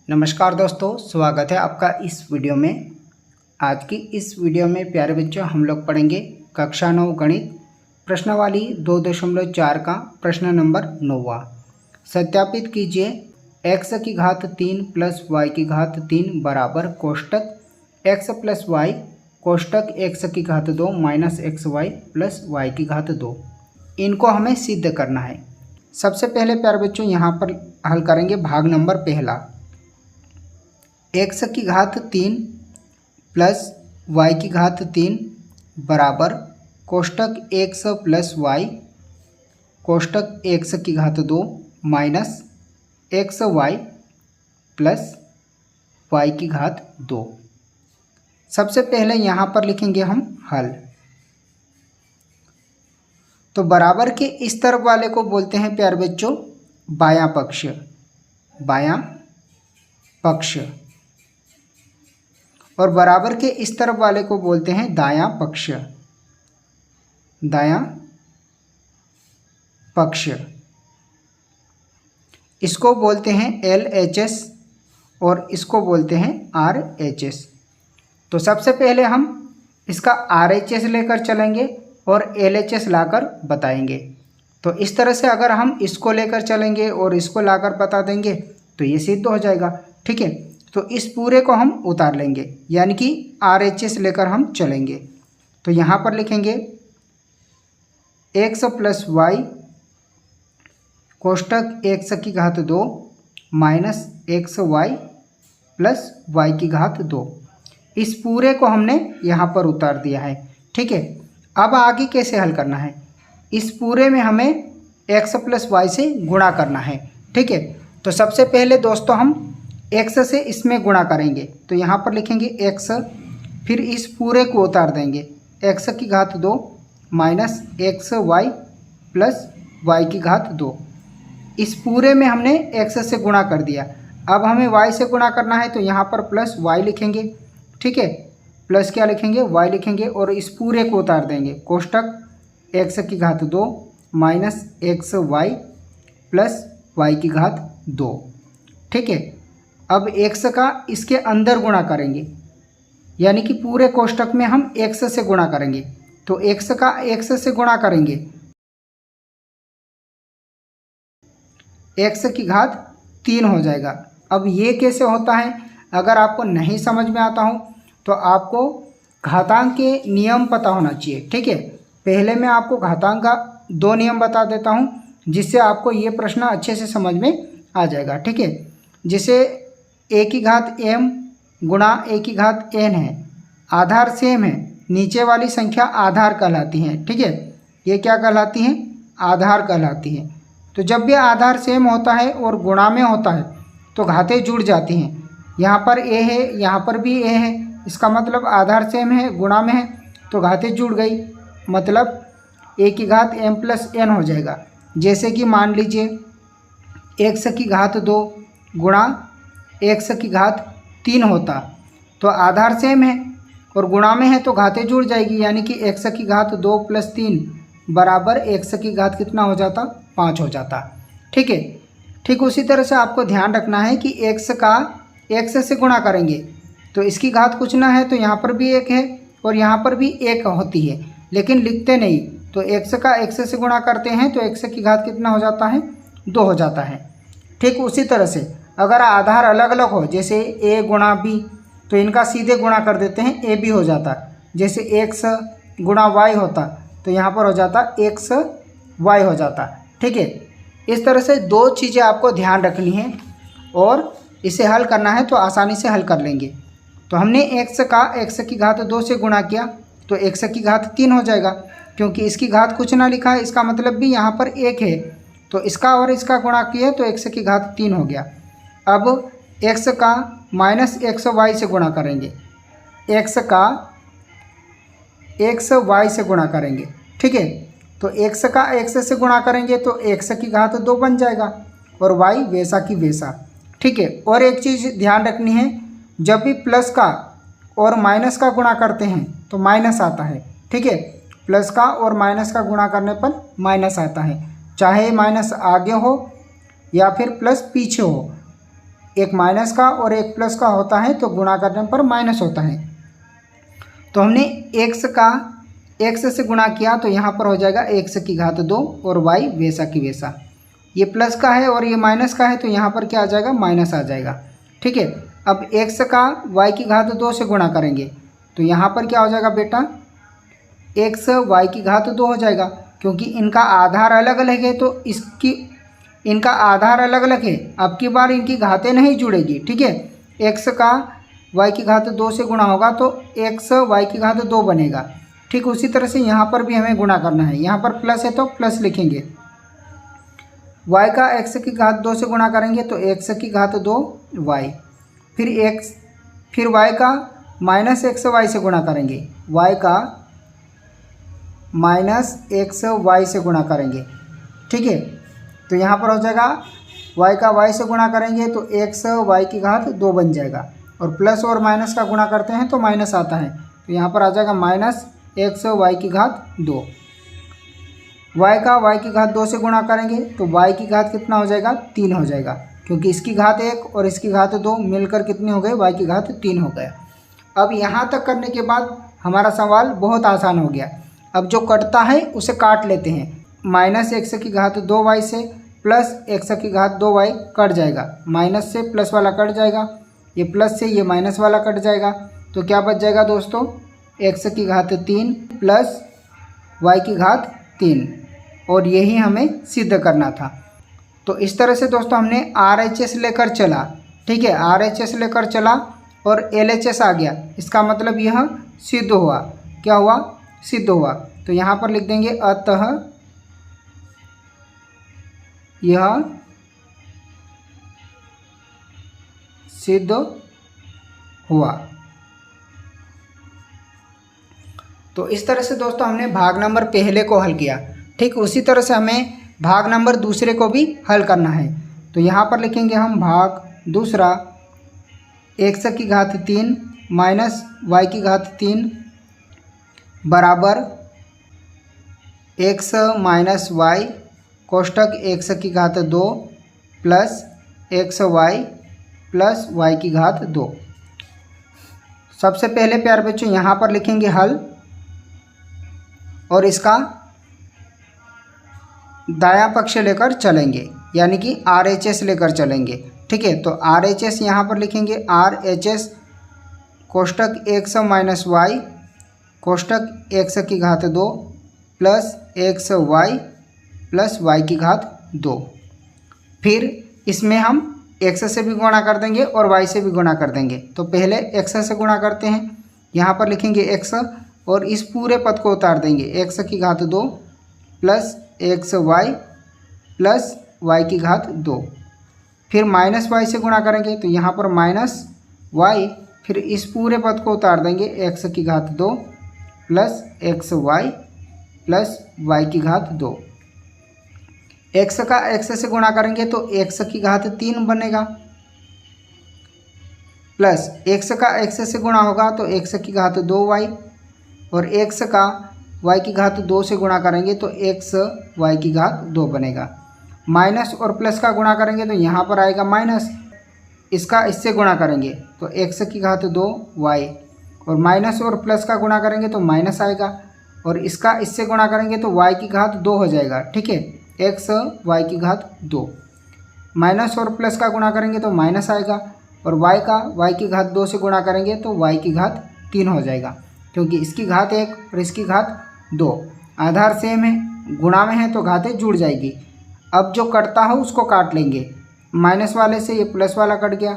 नमस्कार दोस्तों, स्वागत है आपका इस वीडियो में। आज की इस वीडियो में प्यारे बच्चों हम लोग पढ़ेंगे कक्षा 9 गणित प्रश्नावली 2.4 का प्रश्न नंबर 9। सत्यापित कीजिए x की घात 3 प्लस y की घात 3 बराबर कोष्टक x प्लस y कोष्टक x की घात 2 माइनस xy प्लस y की घात 2। इनको हमें सिद्ध करना है। सबसे पहले प्यारे बच्चों यहाँ पर हल करेंगे भाग नंबर पहला। x की घात 3 प्लस y की घात 3 बराबर कोष्टक x प्लस y कोष्टक x की घात 2 माइनस xy प्लस y की घात 2। सबसे पहले यहाँ पर लिखेंगे हम हल। तो बराबर के इस तरफ वाले को बोलते हैं प्यारे बच्चों बायां पक्ष, बायां पक्ष, और बराबर के इस तरफ वाले को बोलते हैं दायां पक्ष, दायां पक्ष। इसको बोलते हैं LHS और इसको बोलते हैं RHS। तो सबसे पहले हम इसका RHS लेकर चलेंगे और LHS लाकर बताएंगे। तो इस तरह से अगर हम इसको लेकर चलेंगे और इसको लाकर बता देंगे तो ये सिद्ध हो जाएगा। ठीक है, तो इस पूरे को हम उतार लेंगे, यानी कि RHS लेकर हम चलेंगे। तो यहाँ पर लिखेंगे x प्लस y कोष्टक x की घात 2 माइनस xy प्लस y की घात 2। इस पूरे को हमने यहाँ पर उतार दिया है। ठीक है, अब आगे कैसे हल करना है। इस पूरे में हमें x प्लस y से गुणा करना है। ठीक है, तो सबसे पहले दोस्तों हम x से इसमें गुणा करेंगे। तो यहाँ पर लिखेंगे x, फिर इस पूरे को उतार देंगे x की घात 2 माइनस xy प्लस y की घात 2। इस पूरे में हमने x से गुणा कर दिया। अब हमें y से गुणा करना है, तो यहाँ पर प्लस y लिखेंगे। ठीक है, प्लस क्या लिखेंगे, y लिखेंगे और इस पूरे को उतार देंगे कोष्टक x की घात 2 माइनस xy प्लस y की घात 2। ठीक है, अब x का इसके अंदर गुणा करेंगे, यानी कि पूरे कोष्टक में हम x से गुणा करेंगे। तो x का x से गुणा करेंगे, x की घात 3 हो जाएगा। अब ये कैसे होता है, अगर आपको नहीं समझ में आता हो तो आपको घातांक के नियम पता होना चाहिए। ठीक है, पहले मैं आपको घातांक का 2 नियम बता देता हूँ, जिससे आपको ये प्रश्न अच्छे से समझ में आ जाएगा। ठीक है, जिसे a की घात m गुणा a की घात n है, आधार सेम है, नीचे वाली संख्या आधार कहलाती है। ठीक है, ये क्या कहलाती हैं, आधार कहलाती हैं। तो जब भी आधार सेम होता है और गुणा में होता है तो घातें जुड़ जाती हैं। यहाँ पर a है, यहाँ पर भी a है, इसका मतलब आधार सेम है, गुणा में है तो घातें जुड़ गई, मतलब a की घात m प्लस n हो जाएगा। जैसे कि मान लीजिए x की घात 2 गुणा x की घात 3 होता, तो आधार सेम है और गुणा में है तो घातें जुड़ जाएगी, यानी कि x की घात 2 प्लस 3 बराबर x की घात कितना हो जाता, 5 हो जाता। ठीक है, ठीक उसी तरह से आपको ध्यान रखना है कि x का x से गुणा करेंगे तो इसकी घात कुछ ना है, तो यहाँ पर भी 1 है और यहाँ पर भी 1 होती है, लेकिन लिखते नहीं। तो x का x से गुणा करते हैं तो x की घात कितना हो जाता है, 2 हो जाता है। ठीक उसी तरह से अगर आधार अलग अलग हो, जैसे a गुणा b, तो इनका सीधे गुणा कर देते हैं, a b हो जाता। जैसे x गुणा y होता तो यहाँ पर हो जाता x y हो जाता। ठीक है, इस तरह से 2 चीज़ें आपको ध्यान रखनी है और इसे हल करना है तो आसानी से हल कर लेंगे। तो हमने x का x की घात 2 से गुणा किया तो x की घात 3 हो जाएगा, क्योंकि इसकी घात कुछ ना लिखा है, इसका मतलब भी यहाँ पर 1 है, तो इसका और इसका गुणा किया तो x की घात 3 हो गया। अब x का माइनस xy से गुणा करेंगे, x का xy से गुणा करेंगे। ठीक है, तो x का x से गुणा करेंगे तो x की घात 2 बन जाएगा और y वैसा की वैसा। ठीक है, और एक चीज़ ध्यान रखनी है, जब भी प्लस का और माइनस का गुणा करते हैं तो माइनस आता है। ठीक है, प्लस का और माइनस का गुणा करने पर माइनस आता है, चाहे माइनस आगे हो या फिर प्लस पीछे हो। एक माइनस का और एक प्लस का होता है तो गुणा करने पर माइनस होता है। तो हमने एक्स से गुणा किया तो यहाँ पर हो जाएगा एक्स की घात 2 और वाई वैसा की वैसा। ये प्लस का है और ये माइनस का है तो यहाँ पर क्या आ जाएगा, माइनस आ जाएगा। ठीक है, अब एक्स का वाई की घात 2 से गुणा करेंगे तो यहाँ पर क्या हो जाएगा बेटा, एक्स वाई की घात 2 हो जाएगा, क्योंकि इनका आधार अलग अलग है तो इनका आधार अलग अलग है। अब की बार इनकी घातें नहीं जुड़ेगी। ठीक है, एक्स का वाई की घात 2 से गुणा होगा तो एक्स वाई की घात 2 बनेगा। ठीक उसी तरह से यहाँ पर भी हमें गुणा करना है। यहाँ पर प्लस है तो प्लस लिखेंगे, y का x की घात 2 से गुणा करेंगे तो x की घात 2 y, फिर y का माइनस एक्स वाई से गुणा करेंगे, y का माइनस एक्स वाई से गुणा करेंगे। ठीक है, तो यहाँ पर हो जाएगा y का y से गुणा करेंगे तो x y की घात 2 बन जाएगा, और प्लस और माइनस का गुणा करते हैं तो माइनस आता है, तो यहाँ पर आ जाएगा माइनस एक्स वाई की घात 2। y का y की घात 2 से गुणा करेंगे तो y की घात कितना हो जाएगा, 3 हो जाएगा, क्योंकि इसकी घात 1 और इसकी घात 2 मिलकर कितने हो गए, y की घात 3 हो गया। अब यहाँ तक करने के बाद हमारा सवाल बहुत आसान हो गया। अब जो कटता है उसे काट लेते हैं। माइनस एक्स की घात 2y से प्लस एक्स की घात 2y कट जाएगा, माइनस से प्लस वाला कट जाएगा, ये प्लस से ये माइनस वाला कट जाएगा, तो क्या बच जाएगा दोस्तों, एक्स की घात 3 प्लस वाई की घात 3, और यही हमें सिद्ध करना था। तो इस तरह से दोस्तों हमने RHS लेकर चला। ठीक है, RHS लेकर चला और LHS आ गया, इसका मतलब यह सिद्ध हुआ। क्या हुआ, सिद्ध हुआ। तो यहाँ पर लिख देंगे अतः यह सिद्ध हुआ। तो इस तरह से दोस्तों हमने भाग नंबर पहले को हल किया। ठीक उसी तरह से हमें भाग नंबर दूसरे को भी हल करना है। तो यहाँ पर लिखेंगे हम भाग दूसरा, एक्स की घात 3 माइनस वाई की घात 3 बराबर एक्स माइनस वाई कोष्टक एक्स की घात 2 plus x y plus y की घात 2। सबसे पहले प्यारे बच्चों यहाँ पर लिखेंगे हल, और इसका दायां पक्ष लेकर चलेंगे, यानी कि RHS लेकर चलेंगे। ठीक है, तो RHS यहाँ पर लिखेंगे RHS कोष्टक एक्स माइनस वाई कोष्टक एक्स की घात 2 plus x y plus y की घात 2। फिर इसमें हम एक्स से भी गुणा कर देंगे और वाई से भी गुणा कर देंगे। तो पहले एक्स से गुणा करते हैं, यहाँ पर लिखेंगे एक्स और इस पूरे पद को उतार देंगे, एक्स की घात 2 plus x y plus y की घात 2। फिर माइनस वाई से गुणा करेंगे तो यहाँ पर माइनस वाई, फिर इस पूरे पद को उतार देंगे, एक्स की घात 2 plus x y plus y की घात 2। एक्स का एक्स से गुणा करेंगे तो एक्स की घात 3 बनेगा, प्लस एक्स का एक्स से गुणा होगा तो एक्स की घात 2y, और एक्स का y की घात 2 से गुणा करेंगे तो एक्स y की घात 2 बनेगा। माइनस और प्लस का गुणा करेंगे तो यहाँ पर आएगा माइनस, इसका इससे गुणा करेंगे तो एक्स की घात 2y, और माइनस और प्लस का गुणा करेंगे तो माइनस आएगा, और इसका इससे गुणा करेंगे तो y की घात 2 हो जाएगा। ठीक है, एक्स y की घात 2, माइनस और प्लस का गुणा करेंगे तो माइनस आएगा, और y का y की घात 2 से गुणा करेंगे तो y की घात 3 हो जाएगा, क्योंकि इसकी घात 1 और इसकी घात 2, आधार सेम है, गुणा में है तो घातें जुड़ जाएगी। अब जो कटता है उसको काट लेंगे, माइनस वाले से ये प्लस वाला कट गया,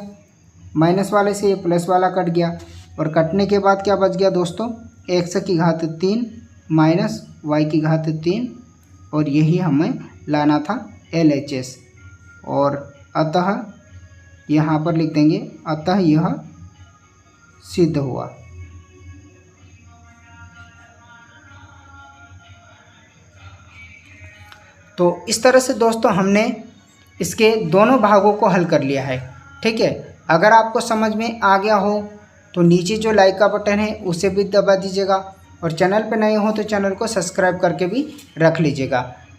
माइनस वाले से ये प्लस वाला कट गया, और कटने के बाद क्या बच गया दोस्तों, एक्स की घात 3 माइनस वाई की घात 3, और यही हमें लाना था LHS। और अतः यहाँ पर लिख देंगे अतः यह सिद्ध हुआ। तो इस तरह से दोस्तों हमने इसके दोनों भागों को हल कर लिया है। ठीक है, अगर आपको समझ में आ गया हो तो नीचे जो लाइक का बटन है उसे भी दबा दीजिएगा, और चैनल पर नए हो तो चैनल को सब्सक्राइब करके भी रख लीजिएगा।